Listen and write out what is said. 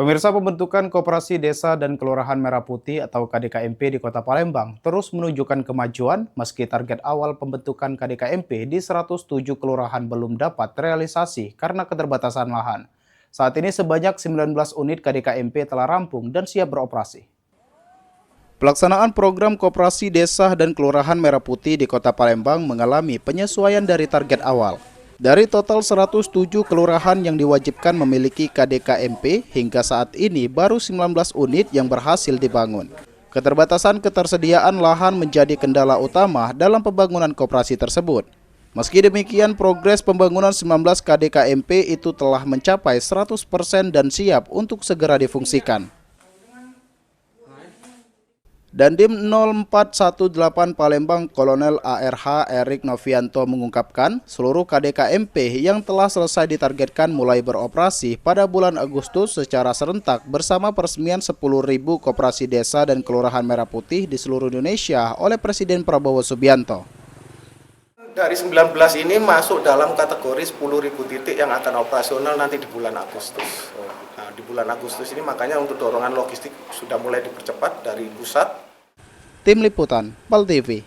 Pemirsa, pembentukan Koperasi Desa dan Kelurahan Merah Putih atau KDKMP di Kota Palembang terus menunjukkan kemajuan meski target awal pembentukan KDKMP di 107 kelurahan belum dapat realisasi karena keterbatasan lahan. Saat ini sebanyak 19 unit KDKMP telah rampung dan siap beroperasi. Pelaksanaan program Koperasi Desa dan Kelurahan Merah Putih di Kota Palembang mengalami penyesuaian dari target awal. Dari total 107 kelurahan yang diwajibkan memiliki KDKMP, hingga saat ini baru 19 unit yang berhasil dibangun. Keterbatasan ketersediaan lahan menjadi kendala utama dalam pembangunan koperasi tersebut. Meski demikian, progres pembangunan 19 KDKMP itu telah mencapai 100% dan siap untuk segera difungsikan. Dandim 0418 Palembang Kolonel ARH Erik Novianto mengungkapkan seluruh KDKMP yang telah selesai ditargetkan mulai beroperasi pada bulan Agustus secara serentak bersama peresmian 10.000 koperasi desa dan kelurahan Merah Putih di seluruh Indonesia oleh Presiden Prabowo Subianto. Dari 19 ini masuk dalam kategori 10.000 titik yang akan operasional nanti di bulan Agustus. Nah, di bulan Agustus ini makanya untuk dorongan logistik sudah mulai dipercepat dari pusat. Tim Liputan, PAL TV.